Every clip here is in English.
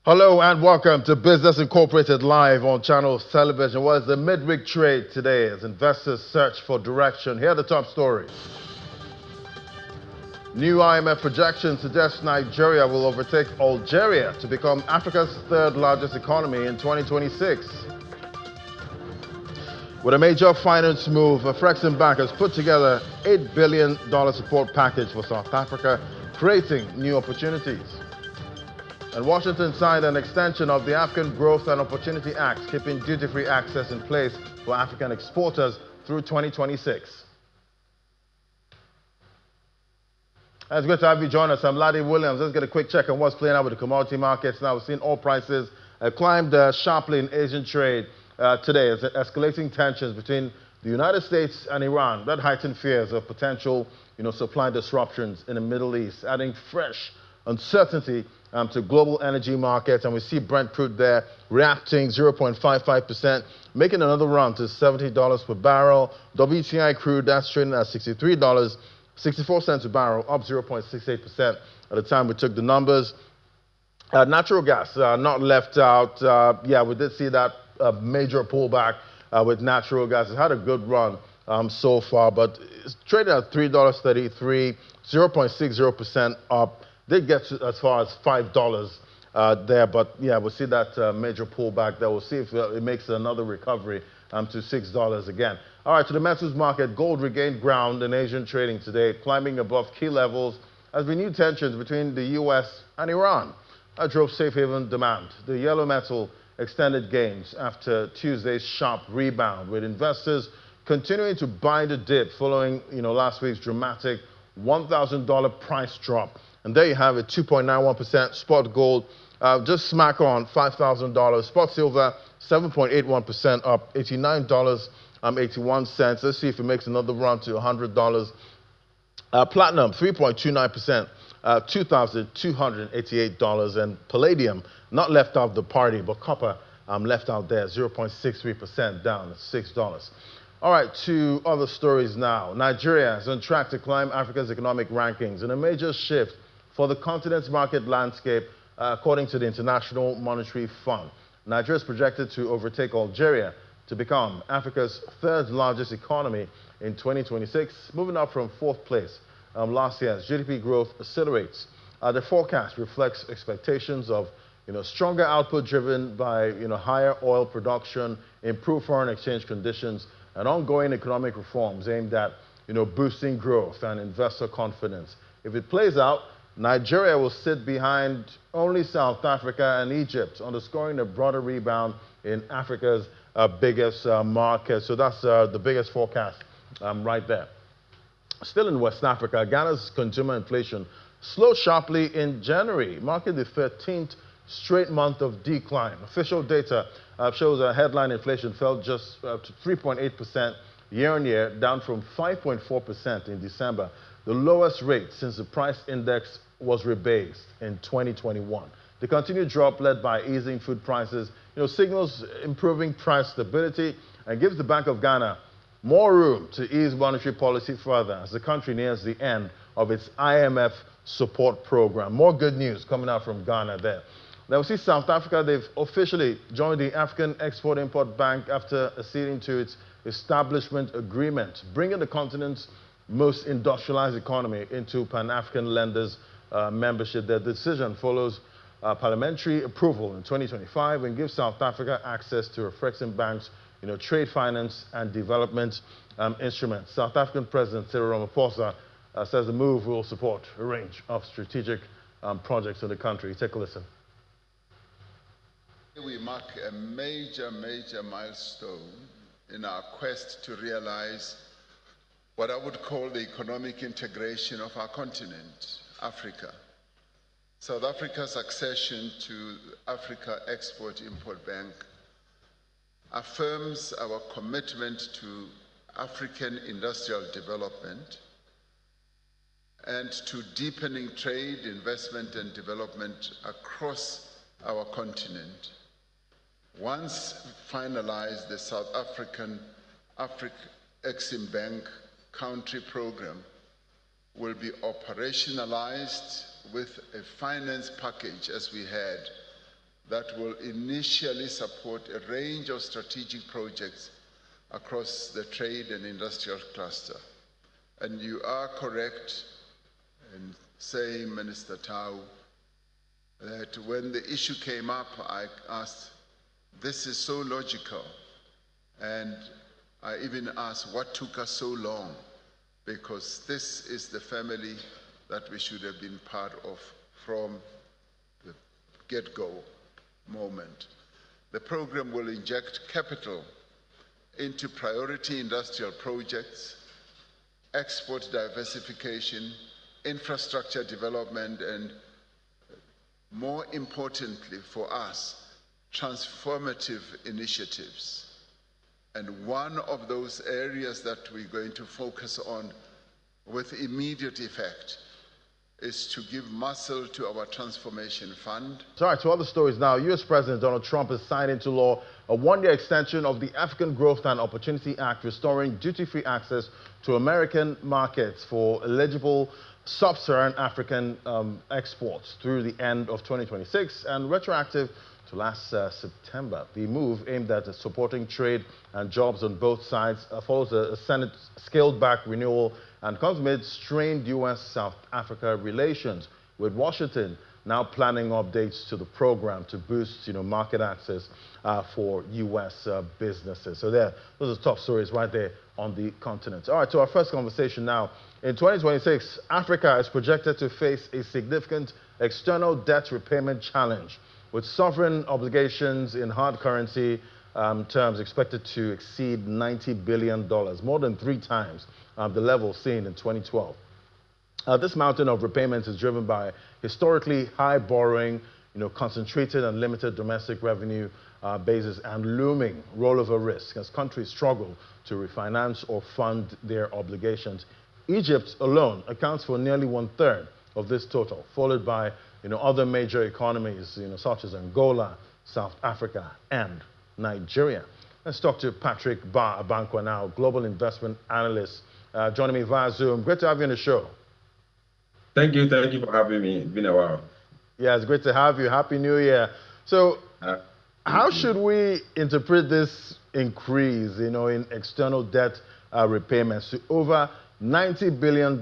Hello and welcome to Business Incorporated live on Channel Television. What is the midweek trade today as investors search for direction? Here are the top stories. New IMF projection suggests Nigeria will overtake Algeria to become Africa's third largest economy in 2026. With a major finance move, Frexim Bank has put together $8 billion support package for South Africa, creating new opportunities. And Washington signed an extension of the African Growth and Opportunity Act, keeping duty-free access in place for African exporters through 2026. It's good to have you join us. I'm Ladi Williams. Let's get a quick check on what's playing out with the commodity markets. Now, we've seen oil prices climbed sharply in Asian trade today as escalating tensions between the United States and Iran that heightened fears of potential supply disruptions in the Middle East, adding fresh uncertainty to global energy markets. And we see Brent crude there reacting 0.55%, making another run to $70 per barrel. WTI crude, that's trading at $63.64 a barrel, up 0.68% at the time we took the numbers. Natural gas, not left out. We did see that major pullback with natural gas. It's had a good run so far, but it's traded at $3.33, 0.60% up. Did get to as far as $5 there, but yeah, we'll see that major pullback there. We'll see if it makes another recovery to $6 again. All right, to the metals market, gold regained ground in Asian trading today, climbing above key levels as renewed tensions between the U.S. and Iran drove safe haven demand. The yellow metal extended gains after Tuesday's sharp rebound, with investors continuing to buy the dip following last week's dramatic $1,000 price drop. And there you have it, 2.91%. Spot gold just smack on $5,000. Spot silver 7.81% up, $89.81. Let's see if it makes another run to $100. Platinum 3.29%, $2,288. And palladium not left out the party, but copper left out there, 0.63% down at $6. All right, to other stories now. Nigeria is on track to climb Africa's economic rankings in a major shift for the continent's market landscape, according to the International Monetary Fund. Nigeria is projected to overtake Algeria to become Africa's third largest economy in 2026, moving up from fourth place last year as GDP growth accelerates. The forecast reflects expectations of stronger output driven by higher oil production, improved foreign exchange conditions, and ongoing economic reforms aimed at boosting growth and investor confidence. If it plays out, Nigeria will sit behind only South Africa and Egypt, underscoring a broader rebound in Africa's biggest market. So that's the biggest forecast right there. Still in West Africa, Ghana's consumer inflation slowed sharply in January, marking the 13th straight month of decline. Official data shows that headline inflation fell just to 3.8% year-on-year, down from 5.4% in December, the lowest rate since the price index was rebased in 2021. The continued drop, led by easing food prices, signals improving price stability and gives the Bank of Ghana more room to ease monetary policy further as the country nears the end of its IMF support program. More good news coming out from Ghana there. Now we see South Africa, they've officially joined the African Export-Import Bank after acceding to its establishment agreement, bringing the continent's most industrialized economy into Pan-African lenders membership. Their decision follows parliamentary approval in 2025 and gives South Africa access to Frexim Bank's trade finance and development instruments. South African President Cyril Ramaphosa says the move will support a range of strategic projects in the country. Take a listen. We mark a major milestone in our quest to realize what I would call the economic integration of our continent, Africa. South Africa's accession to Africa Export-Import Bank affirms our commitment to African industrial development and to deepening trade, investment, and development across our continent. Once finalized, the South African Exim Bank country program will be operationalized with a finance package, as we had, that will initially support a range of strategic projects across the trade and industrial cluster. And you are correct in saying, Minister Tau, that when the issue came up, I asked, this is so logical. And I even asked, what took us so long? Because this is the family that we should have been part of from the get-go moment. The program will inject capital into priority industrial projects, export diversification, infrastructure development, and more importantly for us, transformative initiatives. And one of those areas that we're going to focus on with immediate effect is to give muscle to our transformation fund. All right, to other stories now. U.S. President Donald Trump has signed into law a one-year extension of the African Growth and Opportunity Act, restoring duty-free access to American markets for eligible sub-Saharan African exports through the end of 2026 and retroactive to last September. The move, aimed at supporting trade and jobs on both sides, follows a Senate scaled-back renewal and comes amid strained U.S.-South Africa relations, with Washington now planning updates to the program to boost, market access for U.S. businesses. So those are top stories right there on the continent. All right, to our first conversation now. In 2026, Africa is projected to face a significant external debt repayment challenge, with sovereign obligations in hard currency terms expected to exceed $90 billion, more than 3 times the level seen in 2012. This mountain of repayments is driven by historically high borrowing, concentrated and limited domestic revenue bases, and looming rollover risk as countries struggle to refinance or fund their obligations. Egypt alone accounts for nearly 1/3 of this total, followed by other major economies, such as Angola, South Africa, and Nigeria. Let's talk to Patrick Abankwa now, global investment analyst, joining me via Zoom. Great to have you on the show. Thank you for having me. It's been a while. Yeah, it's great to have you. Happy New Year. So, how should we interpret this increase, in external debt repayments to over $90 billion?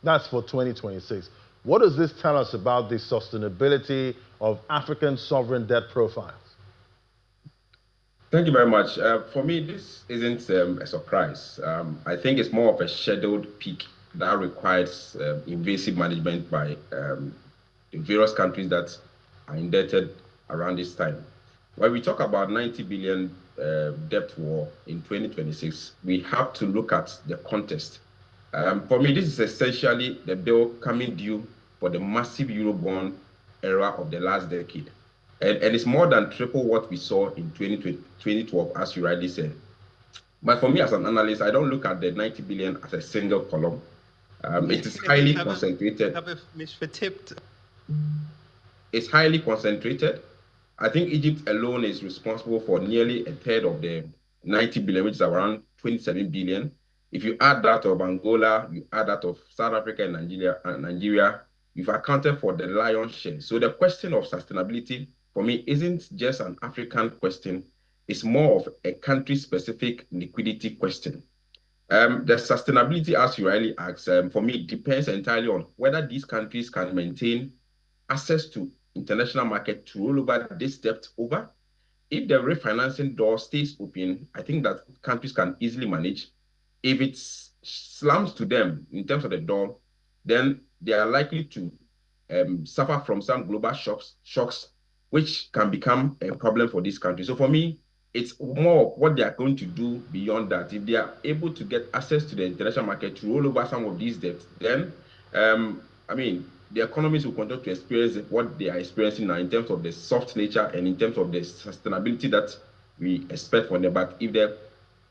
That's for 2026. What does this tell us about the sustainability of African sovereign debt profiles? Thank you very much. For me, this isn't a surprise. I think it's more of a scheduled peak that requires invasive management by the various countries that are indebted around this time. When we talk about 90 billion debt war in 2026, we have to look at the context. For me, this is essentially the bill coming due for the massive Eurobond era of the last decade. And it's more than triple what we saw in 2012, as you rightly said. But for me as an analyst, I don't look at the 90 billion as a single column. It is highly concentrated. It's highly concentrated. I think Egypt alone is responsible for nearly 1/3 of the 90 billion, which is around 27 billion. If you add that of Angola, you add that of South Africa and Nigeria, you've accounted for the lion's share. So the question of sustainability, for me, isn't just an African question. It's more of a country-specific liquidity question. The sustainability, as you rightly asked, for me, depends entirely on whether these countries can maintain access to international market to roll over this debt over. If the refinancing door stays open, I think that countries can easily manage. If it slams to them in terms of the door, then they are likely to suffer from some global shocks, which can become a problem for this country. So for me, it's more what they are going to do beyond that. If they are able to get access to the international market to roll over some of these debts, then, the economies will continue to experience what they are experiencing now in terms of the soft nature and in terms of the sustainability that we expect from them. But if the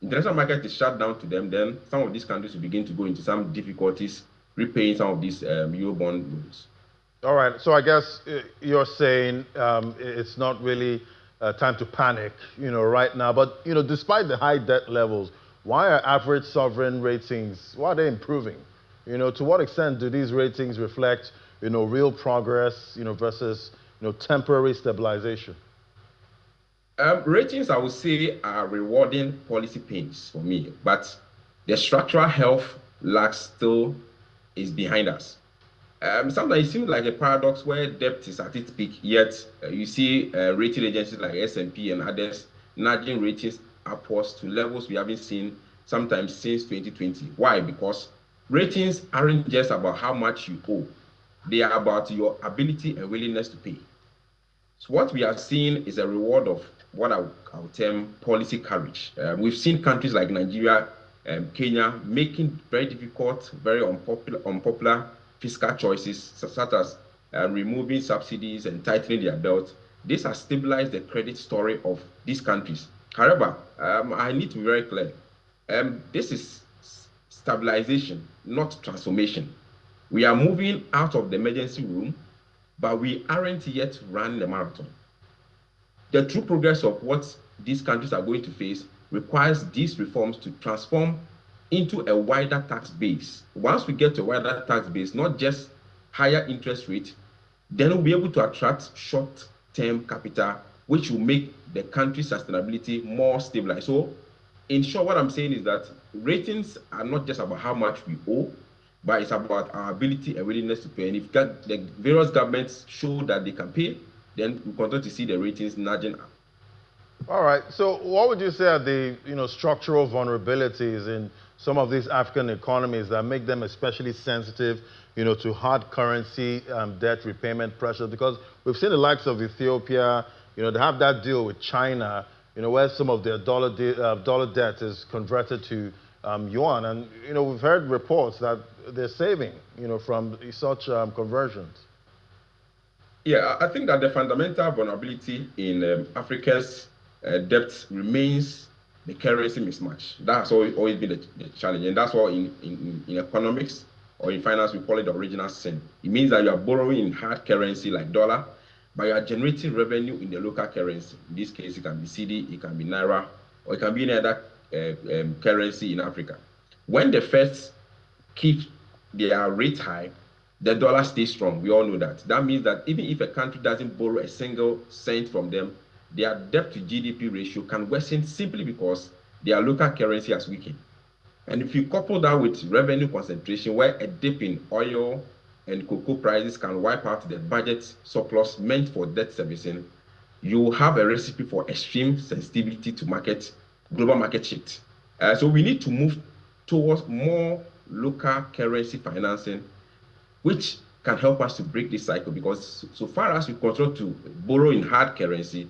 international market is shut down to them, then some of these countries will begin to go into some difficulties repaying some of these Eurobond loans. All right, so I guess you're saying it's not really time to panic, right now. But, despite the high debt levels, why are average sovereign ratings, why are they improving? To what extent do these ratings reflect, real progress, versus, temporary stabilization? Ratings, I would say, are rewarding policy pains for me, but the structural health lag still is behind us. Sometimes it seems like a paradox where debt is at its peak, yet you see rating agencies like S&P and others nudging ratings upwards to levels we haven't seen sometimes since 2020. Why? Because ratings aren't just about how much you owe. They are about your ability and willingness to pay. So what we are seeing is a reward of what I would term policy courage. We've seen countries like Nigeria, Kenya making very difficult, very unpopular fiscal choices, such as removing subsidies and tightening their belt. This has stabilized the credit story of these countries. However, I need to be very clear. This is stabilization, not transformation. We are moving out of the emergency room, but we aren't yet running the marathon. The true progress of what these countries are going to face requires these reforms to transform into a wider tax base. Once we get to a wider tax base, not just higher interest rate, then we'll be able to attract short-term capital, which will make the country's sustainability more stabilized. So, in short, what I'm saying is that ratings are not just about how much we owe, but it's about our ability and willingness to pay. And if the various governments show that they can pay, then we continue to see the ratings nudging up. All right. So what would you say are the structural vulnerabilities in some of these African economies that make them especially sensitive to hard currency debt repayment pressure? Because we've seen the likes of Ethiopia, they have that deal with China, where some of their dollar debt is converted to yuan. And, we've heard reports that they're saving, from such conversions. Yeah, I think that the fundamental vulnerability in Africa's debt remains the currency mismatch. That's always been the challenge. And that's why in economics or in finance, we call it the original sin. It means that you are borrowing in hard currency like dollar, but you are generating revenue in the local currency. In this case, it can be CD, it can be Naira, or it can be any other currency in Africa. When the Feds keep their rate high, the dollar stays strong. We all know that. That means that even if a country doesn't borrow a single cent from them, their debt to GDP ratio can worsen simply because their local currency has weakened. And if you couple that with revenue concentration, where a dip in oil and cocoa prices can wipe out the budget surplus meant for debt servicing, you have a recipe for extreme sensitivity to global market shift. So we need to move towards more local currency financing, which can help us to break this cycle, because so far as we continue to borrow in hard currency,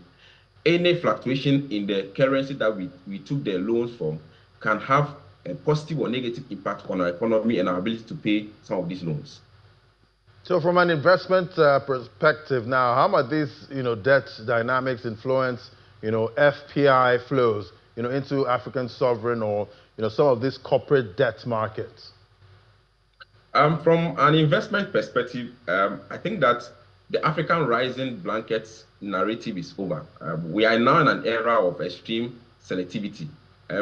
any fluctuation in the currency that we took the loans from can have a positive or negative impact on our economy and our ability to pay some of these loans. So from an investment perspective now, how might these debt dynamics influence FPI flows into African sovereign or some of these corporate debt markets? From an investment perspective, I think that the African rising blankets narrative is over. We are now in an era of extreme selectivity.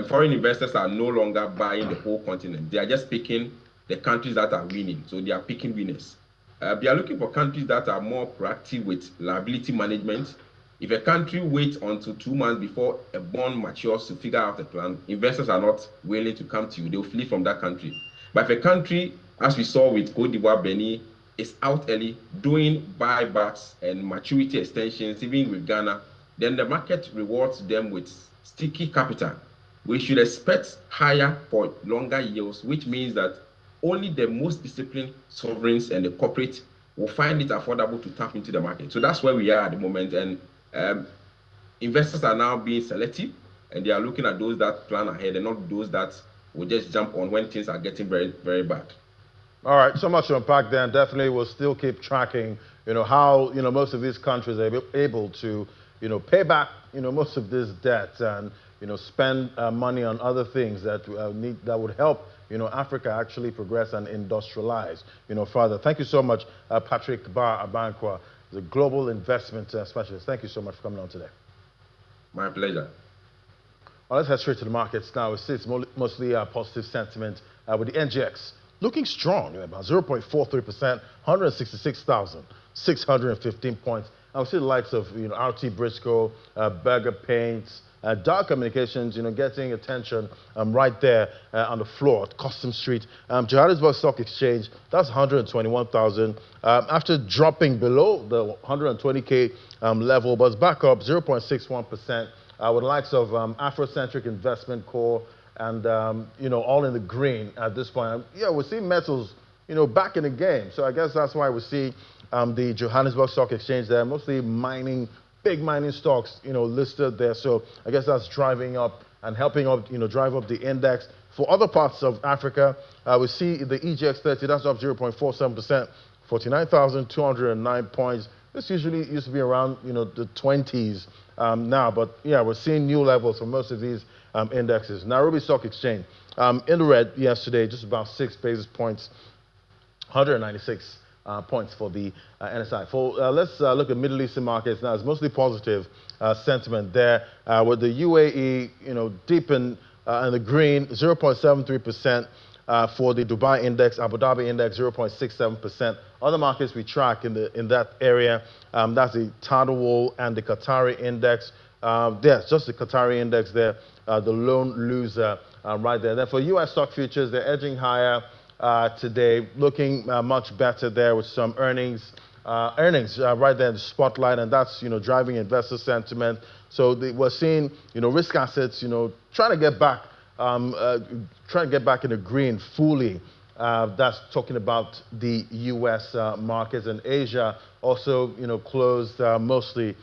Foreign investors are no longer buying the whole continent. They are just picking the countries that are winning. So they are picking winners. They are looking for countries that are more proactive with liability management. If a country waits until 2 months before a bond matures to figure out a plan, investors are not willing to come to you. They'll flee from that country. But if a country, as we saw with Côte d'Ivoire, Benin, is out early doing buybacks and maturity extensions, even with Ghana, then the market rewards them with sticky capital. We should expect higher for longer yields, which means that only the most disciplined sovereigns and the corporate will find it affordable to tap into the market. So that's where we are at the moment. And investors are now being selective, and they are looking at those that plan ahead and not those that will just jump on when things are getting very, very bad. All right, so much to unpack there, and definitely we'll still keep tracking, how, most of these countries are able to, pay back, most of this debt and, spend money on other things that that would help, Africa actually progress and industrialize, further. Thank you so much, Patrick Bar Abankwa, the global investment specialist. Thank you so much for coming on today. My pleasure. Well, let's head straight to the markets now. We see it's mostly positive sentiment with the NGX looking strong, about 0.43%, 166,615 points. I would see the likes of RT Briscoe, Berger Paints, Dark Communications, getting attention right there on the floor at Custom Street. Johannesburg Stock Exchange, that's 121,000. After dropping below the 120K level, but it's back up 0.61%. With the likes of Afrocentric Investment Corps and, all in the green at this point. Yeah, we're seeing metals, back in the game. So I guess that's why we see the Johannesburg Stock Exchange there, mostly mining, big mining stocks, listed there. So I guess that's driving up and helping up, drive up the index. For other parts of Africa, we see the EGX30, that's up 0.47%, 49,209 points. This usually used to be around, the 20s now, but yeah, we're seeing new levels for most of these indexes. Nairobi Stock Exchange, in the red yesterday, just about 6 basis points, 196 points for the NSI. Let's look at Middle Eastern markets now. It's mostly positive sentiment there, with the UAE, deep in the green, 0.73%. For the Dubai index, Abu Dhabi index, 0.67%. Other markets we track in that area, that's the Tadawul and the Qatari index. Yes, just the Qatari index there, the lone loser right there. Then for U.S. stock futures, they're edging higher today, looking much better there with some earnings right there in the spotlight, and that's driving investor sentiment. So we're seeing risk assets trying to get back. Trying to get back in the green fully. That's talking about the U.S. markets, and Asia also, closed mostly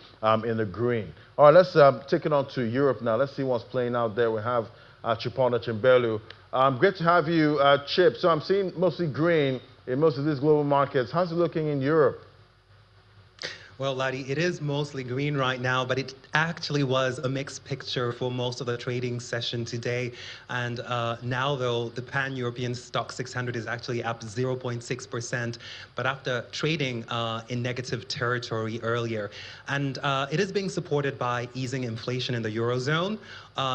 in the green. All right, let's take it on to Europe now. Let's see what's playing out there. We have Chipona Chimbelu. Great to have you, Chip. So I'm seeing mostly green in most of these global markets. How's it looking in Europe? Well, Laddie, it is mostly green right now, but it actually was a mixed picture for most of the trading session today. And now, though, the Pan-European Stock 600 is actually up 0.6%, but after trading in negative territory earlier. And it is being supported by easing inflation in the Eurozone.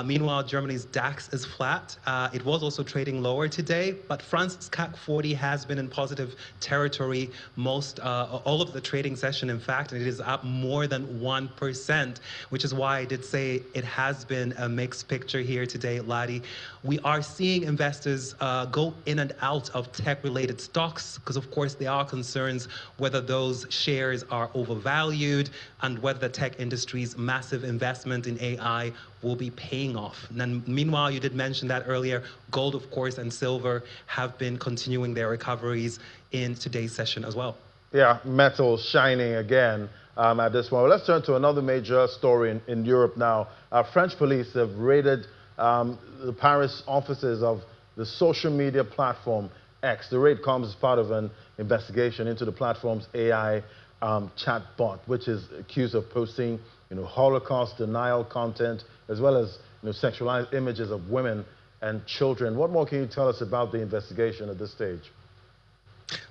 Meanwhile, Germany's DAX is flat. It was also trading lower today, but France's CAC 40 has been in positive territory all of the trading session, in fact, and it is up more than 1%, which is why I did say it has been a mixed picture here today, Laddie. We are seeing investors go in and out of tech-related stocks because, of course, there are concerns whether those shares are overvalued and whether the tech industry's massive investment in AI will be paying off. And then, meanwhile, you did mention that earlier, gold, of course, and silver have been continuing their recoveries in today's session as well. Yeah, metal shining again at this point. Well, let's turn to another major story in Europe now. French police have raided the Paris offices of the social media platform X. The raid comes as part of an investigation into the platform's AI chatbot, which is accused of posting Holocaust denial content, as well as sexualized images of women and children. What more can you tell us about the investigation at this stage?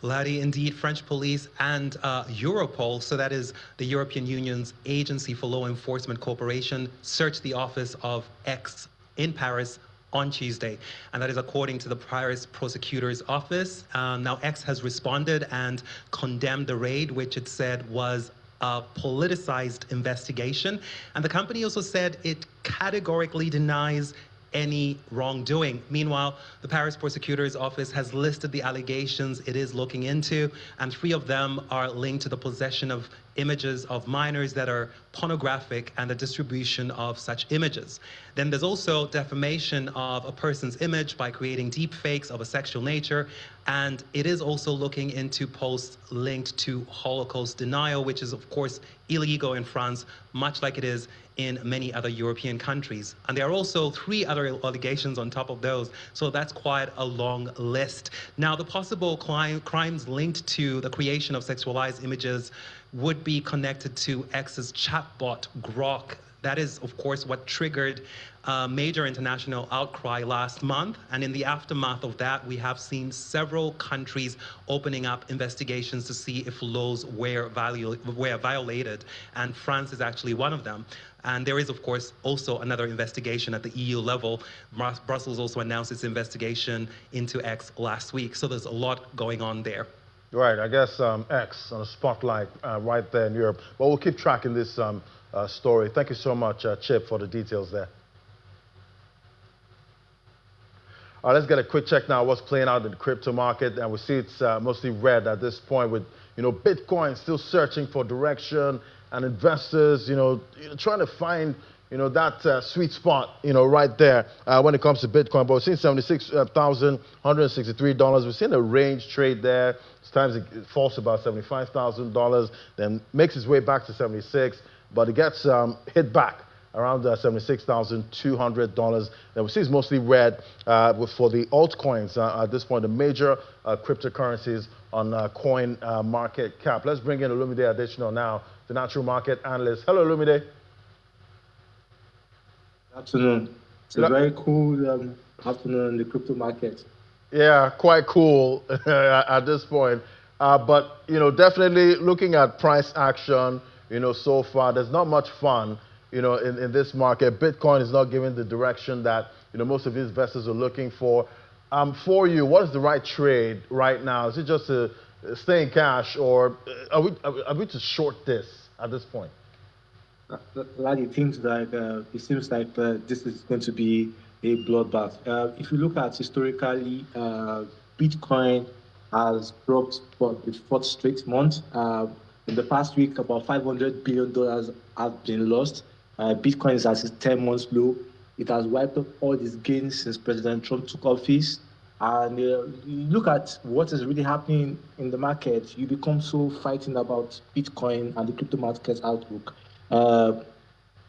Laddie, indeed, French police and Europol, so that is the European Union's Agency for Law Enforcement Cooperation, searched the office of X in Paris on Tuesday, and that is according to the Paris prosecutor's office. Now, X has responded and condemned the raid, which it said was a politicized investigation, and the company also said it categorically denies any wrongdoing. Meanwhile, the Paris prosecutor's office has listed the allegations it is looking into, and 3 of them are linked to the possession of images of minors that are pornographic and the distribution of such images. Then there's also defamation of a person's image by creating deep fakes of a sexual nature, and it is also looking into posts linked to Holocaust denial, which is, of course, illegal in France, much like it is in many other European countries. And there are also 3 other allegations on top of those, so that's quite a long list. Now, the possible crimes linked to the creation of sexualized images would be connected to X's chatbot, Grok. That is, of course, what triggered a major international outcry last month. And in the aftermath of that, we have seen several countries opening up investigations to see if laws were violated. And France is actually one of them. And there is, of course, also another investigation at the EU level. Brussels also announced its investigation into X last week. So there's a lot going on there. Right, I guess X on the spotlight right there in Europe. But we'll keep tracking this story. Thank you so much, Chip, for the details there. All right, let's get a quick check now what's playing out in the crypto market. And we see it's mostly red at this point with, Bitcoin still searching for direction and investors, trying to find, that sweet spot, right there when it comes to Bitcoin. But we're seeing $76,163. We're seeing a range trade there. Sometimes it falls to about $75,000, then makes its way back to 76, but it gets hit back around $76,200. Then we see it's mostly red for the altcoins at this point, the major cryptocurrencies on coin market cap. Let's bring in Olumide Additional now, the natural market analyst. Hello, Olumide. Good afternoon. It's a very cool afternoon in the crypto market. Yeah, quite cool at this point. But, definitely looking at price action, so far, there's not much fun, in this market. Bitcoin is not giving the direction that, most of these investors are looking for. For you, what is the right trade right now? Is it just to stay in cash, or are we to short this at this point? Larry, it seems like this is going to be a bloodbath. If you look at historically, Bitcoin has dropped for the fourth straight month. In the past week, about $500 billion have been lost. Bitcoin is at its 10-month low. It has wiped up all its gains since President Trump took office. And you look at what is really happening in the market, you become so frightened about Bitcoin and the crypto market's outlook.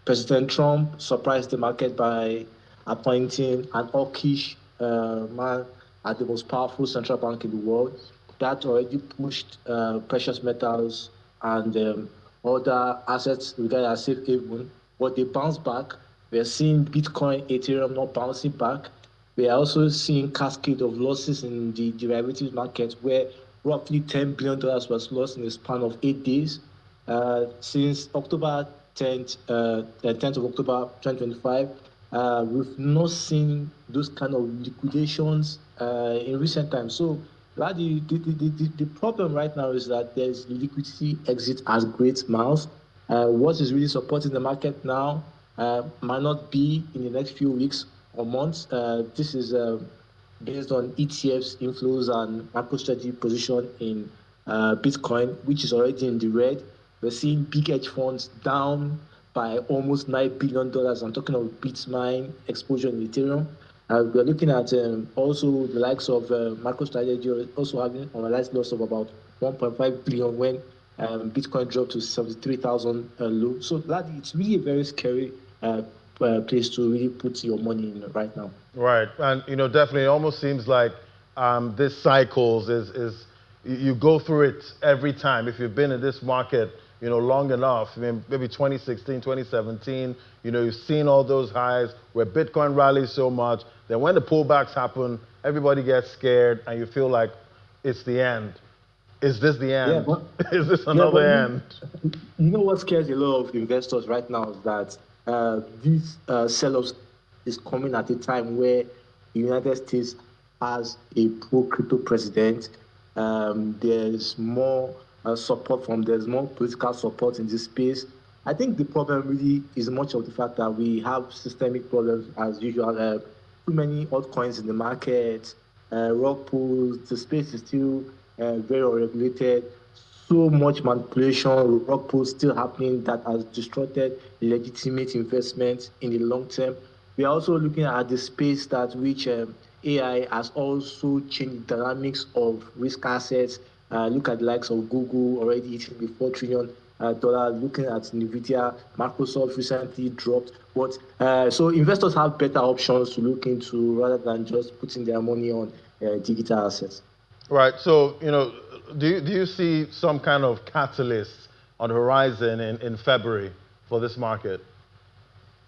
President Trump surprised the market by appointing an hawkish man at the most powerful central bank in the world. That already pushed precious metals and other assets regarded as safe haven, but they bounced back. We're seeing Bitcoin, Ethereum not bouncing back. We are also seeing cascade of losses in the derivatives market, where roughly $10 billion was lost in the span of 8 days. Since October 10th, 10th of October 2025, we've not seen those kind of liquidations in recent times. So the problem right now is that there's liquidity exit at great miles. What is really supporting the market now might not be in the next few weeks or months. This is based on ETFs inflows and MicroStrategy position in Bitcoin, which is already in the red. We're seeing big hedge funds down by almost $9 billion. I'm talking of Bitmine exposure in Ethereum. We're looking at also the likes of MicroStrategy also having a realized loss of about 1.5 billion when Bitcoin dropped to 73,000 low. So that it's really a very scary place to really put your money in right now. Right, and definitely, it almost seems like this cycles is you go through it every time. If you've been in this market, long enough, I mean, maybe 2016, 2017, you've seen all those highs where Bitcoin rallies so much. Then when the pullbacks happen, everybody gets scared, and you feel like it's the end. Is this the end? Yeah, is this another end? You know what scares a lot of investors right now is that this sell-off is coming at a time where the United States has a pro-crypto president. There's more support there's more political support in this space. I think the problem really is much of the fact that we have systemic problems as usual. Too many altcoins in the market, rug pulls, the space is still very unregulated. So much manipulation, rug pulls still happening that has distorted legitimate investment in the long term. We are also looking at the space that which AI has also changed the dynamics of risk assets. Look at the likes of Google already hitting the $4 trillion. Looking at NVIDIA, Microsoft recently dropped. So investors have better options to look into rather than just putting their money on digital assets. Right. So, do you see some kind of catalyst on the horizon in February for this market?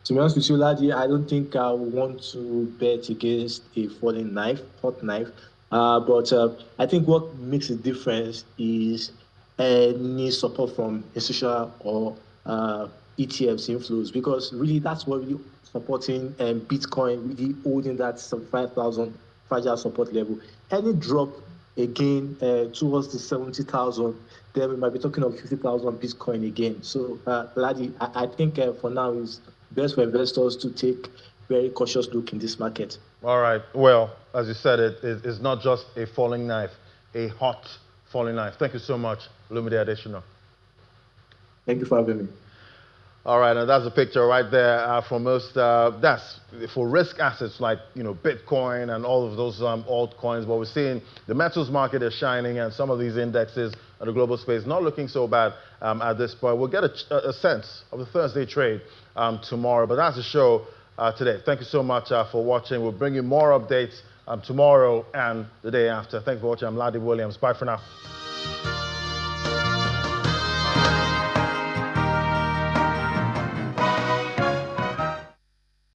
To be honest with you, Ladi, I don't think I want to bet against a falling knife, hot knife. But I think what makes a difference is any support from institutional or ETFs inflows, because really that's what really supporting Bitcoin, really holding that 75,000 fragile support level. Any drop again towards the 70,000, then we might be talking of 50,000 Bitcoin again. So, Ladi, I think for now it's best for investors to take very cautious look in this market. All right. Well, as you said, it's not just a falling knife, a hot falling knife. Thank you so much, Lumide Additional. Thank you for having me. All right, and that's a picture right there for most. That's for risk assets like Bitcoin and all of those altcoins. But we're seeing the metals market is shining, and some of these indexes on the global space not looking so bad at this point. We'll get a sense of the Thursday trade tomorrow. But that's the show today. Thank you so much for watching. We'll bring you more updates tomorrow and the day after. Thanks for watching. I'm Ladi Williams. Bye for now.